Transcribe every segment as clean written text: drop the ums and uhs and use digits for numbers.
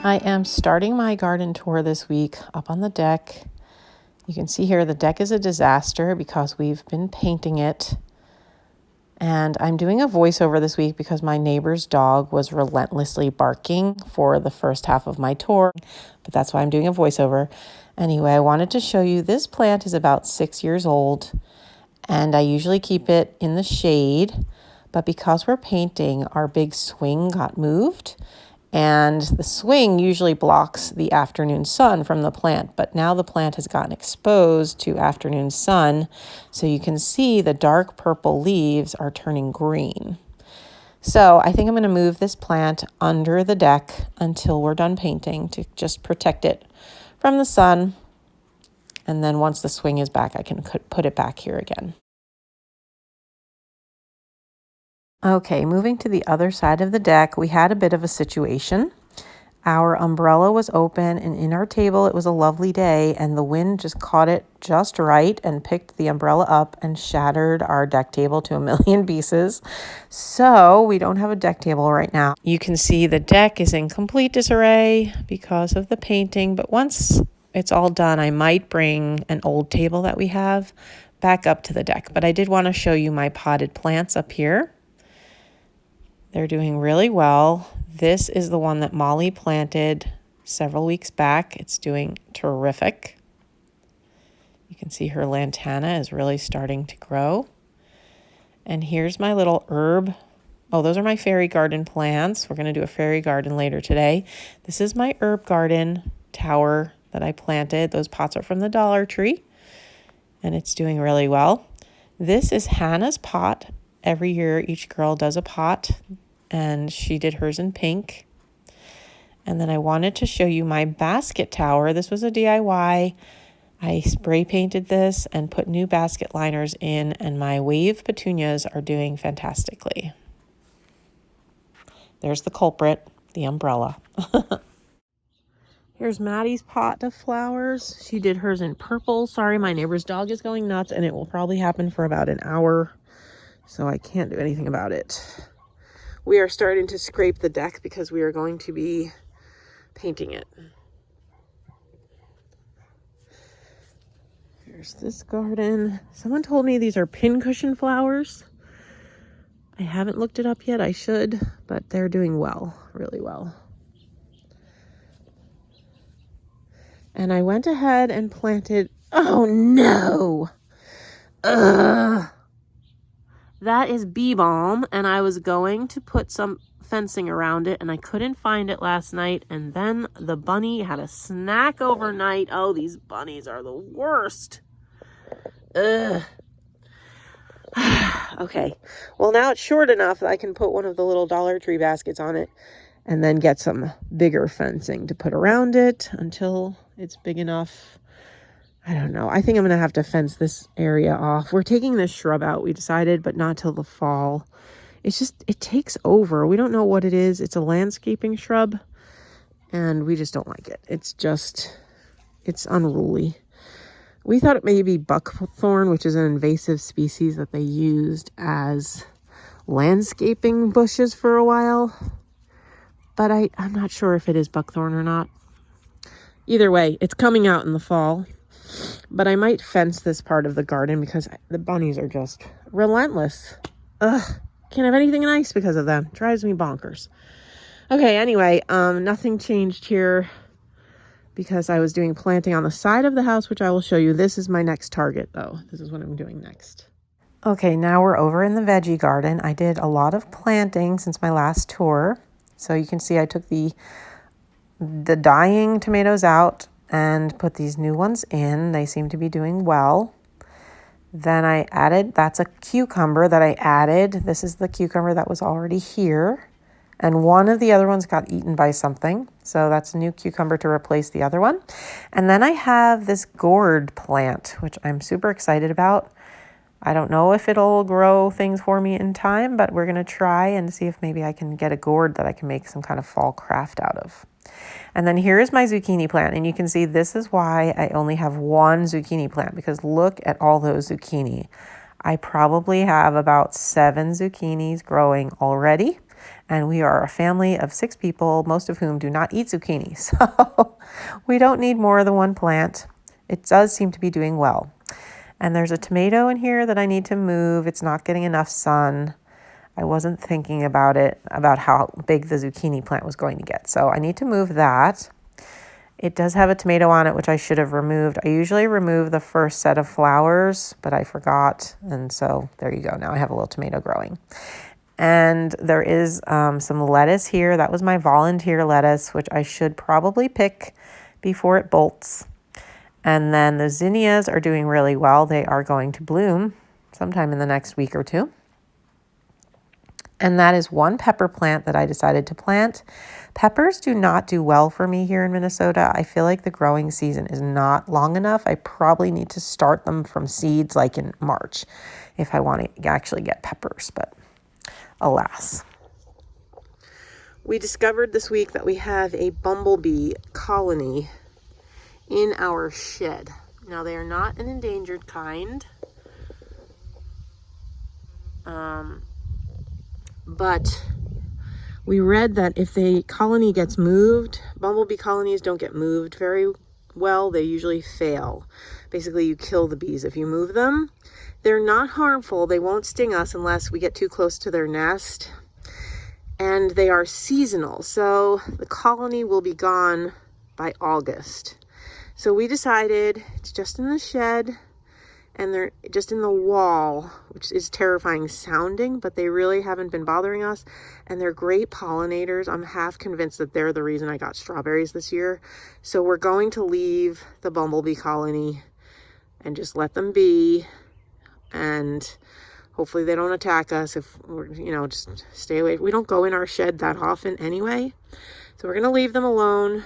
I am starting my garden tour this week up on the deck. You can see here the deck is a disaster because we've been painting it. And I'm doing a voiceover this week because my neighbor's dog was relentlessly barking for the first half of my tour. But that's why I'm doing a voiceover. Anyway, I wanted to show you this plant is about 6 years old. And I usually keep it in the shade. But because we're painting, our big swing got moved. And the swing usually blocks the afternoon sun from the plant, but now the plant has gotten exposed to afternoon sun, so you can see the dark purple leaves are turning green. So I think I'm going to move this plant under the deck until we're done painting to just protect it from the sun. And then once the swing is back, I can put it back here again. Okay, moving to the other side of the deck, we had a bit of a situation. Our umbrella was open, and in our table, it was a lovely day, and the wind just caught it just right and picked the umbrella up and shattered our deck table to a million pieces. So we don't have a deck table right now. You can see the deck is in complete disarray because of the painting, but once it's all done, I might bring an old table that we have back up to the deck. But I did want to show you my potted plants up here. They're doing really well. This is the one that Molly planted several weeks back. It's doing terrific. You can see her lantana is really starting to grow. And here's my little herb. Oh, those are my fairy garden plants. We're going to do a fairy garden later today. This is my herb garden tower that I planted. Those pots are from the Dollar Tree, and it's doing really well. This is Hannah's pot. Every year, each girl does a pot, and she did hers in pink. And then I wanted to show you my basket tower. This was a DIY. I spray painted this and put new basket liners in, and my wave petunias are doing fantastically. There's the culprit, the umbrella. Here's Maddie's pot of flowers. She did hers in purple. Sorry, my neighbor's dog is going nuts, and it will probably happen for about an hour, so I can't do anything about it. We are starting to scrape the deck because we are going to be painting it. Here's this garden. Someone told me these are pincushion flowers. I haven't looked it up yet. I should, but they're doing well, really well. And I went ahead and planted, oh no! Ugh! That is bee balm, and I was going to put some fencing around it, and I couldn't find it last night, and then the bunny had a snack overnight. Oh, these bunnies are the worst. Ugh. Okay, well, now it's short enough that I can put one of the little Dollar Tree baskets on it and then get some bigger fencing to put around it until it's big enough. I don't know. I think I'm going to have to fence this area off. We're taking this shrub out, we decided, but not till the fall. It's just, it takes over. We don't know what it is. It's a landscaping shrub, and we just don't like it. It's unruly. We thought it may be buckthorn, which is an invasive species that they used as landscaping bushes for a while. But I'm not sure if it is buckthorn or not. Either way, it's coming out in the fall. But I might fence this part of the garden because the bunnies are just relentless. Ugh, can't have anything nice because of them. Drives me bonkers. Okay, anyway, nothing changed here because I was doing planting on the side of the house, which I will show you. This is my next target, though. This is what I'm doing next. Okay, now we're over in the veggie garden. I did a lot of planting since my last tour. So you can see I took the dying tomatoes out and put these new ones in. They seem to be doing well. Then I added, that's a cucumber that I added. This is the cucumber that was already here. And one of the other ones got eaten by something. So that's a new cucumber to replace the other one. And then I have this gourd plant, which I'm super excited about. I don't know if it'll grow things for me in time, but we're going to try and see if maybe I can get a gourd that I can make some kind of fall craft out of. And then here is my zucchini plant, and you can see this is why I only have one zucchini plant, because look at all those zucchini. I probably have about 7 zucchinis growing already, And we are a family of 6 people, most of whom do not eat zucchini. So we don't need more than one plant. It does seem to be doing well. And there's a tomato in here that I need to move. It's not getting enough sun. I wasn't thinking about it, about how big the zucchini plant was going to get. So I need to move that. It does have a tomato on it, which I should have removed. I usually remove the first set of flowers, but I forgot. And so there you go. Now I have a little tomato growing. And there is some lettuce here. That was my volunteer lettuce, which I should probably pick before it bolts. And then the zinnias are doing really well. They are going to bloom sometime in the next week or two. And that is one pepper plant that I decided to plant. Peppers do not do well for me here in Minnesota. I feel like the growing season is not long enough. I probably need to start them from seeds like in March if I want to actually get peppers, but alas. We discovered this week that we have a bumblebee colony in our shed. Now, they are not an endangered kind, but we read that if the colony gets moved, bumblebee colonies don't get moved very well. They usually fail. Basically, you kill the bees if you move them. They're not harmful. They won't sting us unless we get too close to their nest. And they are seasonal. So the colony will be gone by August. So we decided it's just in the shed and they're just in the wall, which is terrifying sounding, but they really haven't been bothering us. And they're great pollinators. I'm half convinced that they're the reason I got strawberries this year. So we're going to leave the bumblebee colony and just let them be. And hopefully they don't attack us if we're, just stay away. We don't go in our shed that often anyway. So we're going to leave them alone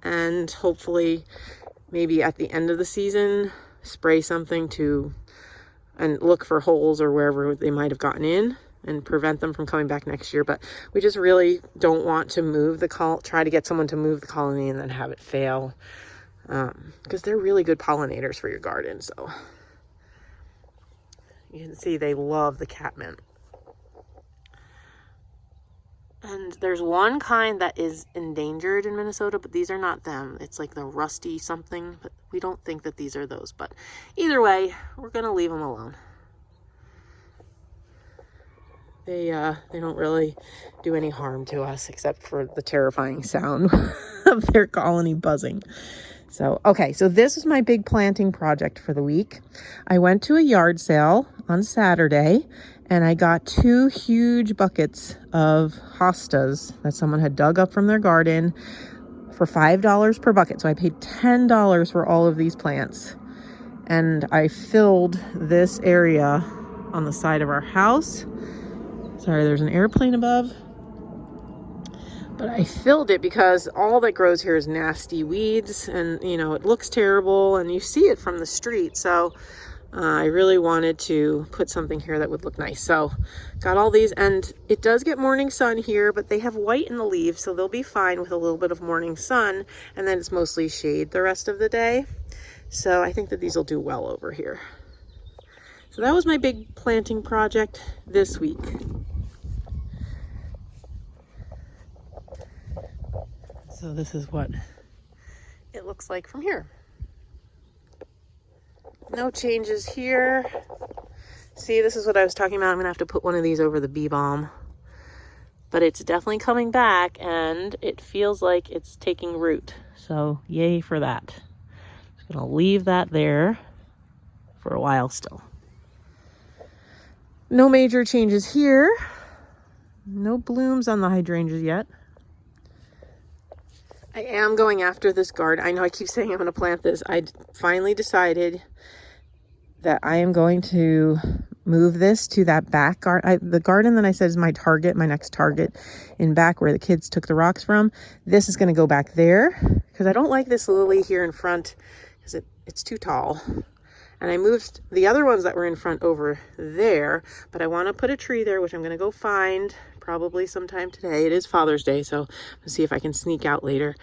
and hopefully maybe at the end of the season, spray something and look for holes or wherever they might have gotten in and prevent them from coming back next year. But we just really don't want to try to get someone to move the colony and then have it fail. Because they're really good pollinators for your garden. So you can see they love the catmint. And there's one kind that is endangered in Minnesota, but these are not them. It's like the rusty something, but we don't think that these are those. But either way, we're going to leave them alone. They don't really do any harm to us except for the terrifying sound of their colony buzzing. So, okay, so this is my big planting project for the week. I went to a yard sale on Saturday and I got 2 huge buckets of hostas that someone had dug up from their garden for $5 per bucket. So I paid $10 for all of these plants. And I filled this area on the side of our house. Sorry, there's an airplane above. But I filled it because all that grows here is nasty weeds and, it looks terrible and you see it from the street. So I really wanted to put something here that would look nice. So got all these, and it does get morning sun here, but they have white in the leaves, so they'll be fine with a little bit of morning sun, and then it's mostly shade the rest of the day. So I think that these will do well over here. So that was my big planting project this week. So this is what it looks like from here. No changes here. See, this is what I was talking about. I'm going to have to put one of these over the bee balm. But it's definitely coming back, and it feels like it's taking root. So, yay for that. Just going to leave that there for a while still. No major changes here. No blooms on the hydrangeas yet. I am going after this garden. I know I keep saying I'm going to plant this. I finally decided that I am going to move this to that back garden. The garden that I said is my target, my next target in back where the kids took the rocks from. This is going to go back there because I don't like this lily here in front because it's too tall. And I moved the other ones that were in front over there, but I want to put a tree there, which I'm going to go find probably sometime today. It is Father's Day, so I'm going to see if I can sneak out later.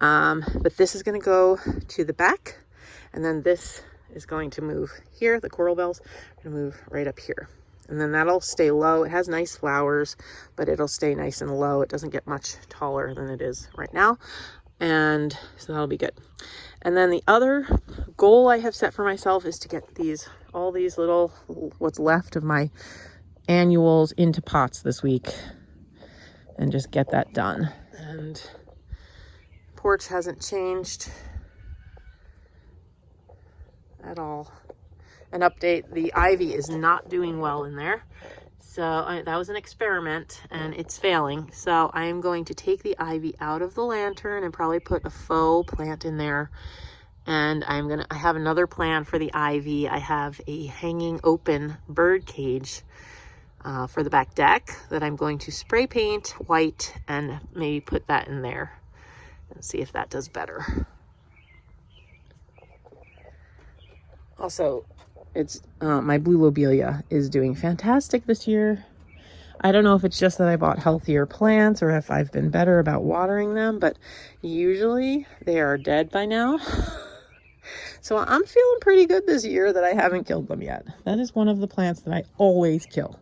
But this is going to go to the back, and then this is going to move here. The coral bells are going to move right up here. and then that'll stay low. It has nice flowers, but it'll stay nice and low. It doesn't get much taller than it is right now, and so that'll be good. And then the other goal I have set for myself is to get all these little, what's left of my annuals into pots this week and just get that done. And porch hasn't changed at all. An update, the ivy is not doing well in there. So that was an experiment and it's failing. So I am going to take the ivy out of the lantern and probably put a faux plant in there. And I have another plan for the ivy. I have a hanging open bird cage for the back deck that I'm going to spray paint white and maybe put that in there and see if that does better. Also, it's my blue lobelia is doing fantastic this year. I don't know if it's just that I bought healthier plants or if I've been better about watering them, but usually they are dead by now. So I'm feeling pretty good this year that I haven't killed them yet. That is one of the plants that I always kill.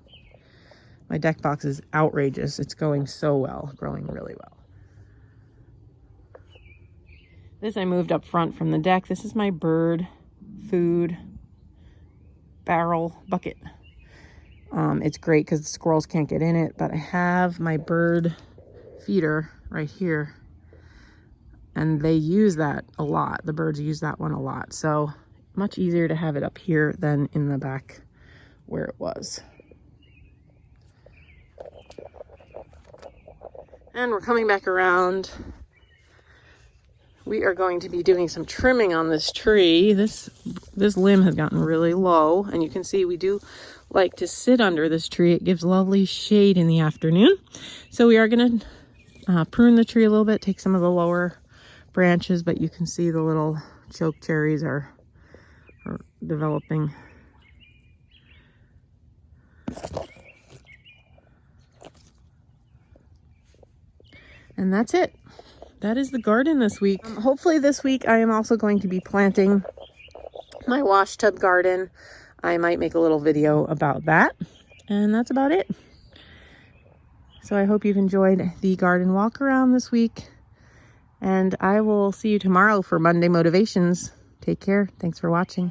My deck box is outrageous. It's going so well, growing really well. This I moved up front from the deck. This is my bird food barrel bucket. It's great because the squirrels can't get in it, but I have my bird feeder right here and they use that a lot. The birds use that one a lot, so much easier to have it up here than in the back where it was. And we're coming back around. We are going to be doing some trimming on this tree. This limb has gotten really low, and you can see we do like to sit under this tree. It gives lovely shade in the afternoon. So we are going to prune the tree a little bit, take some of the lower branches, but you can see the little choke cherries are developing. And that's it. That is the garden this week. Hopefully this week I am also going to be planting my wash tub garden. I might make a little video about that. And that's about it. So I hope you've enjoyed the garden walk around this week. And I will see you tomorrow for Monday Motivations. Take care. Thanks for watching.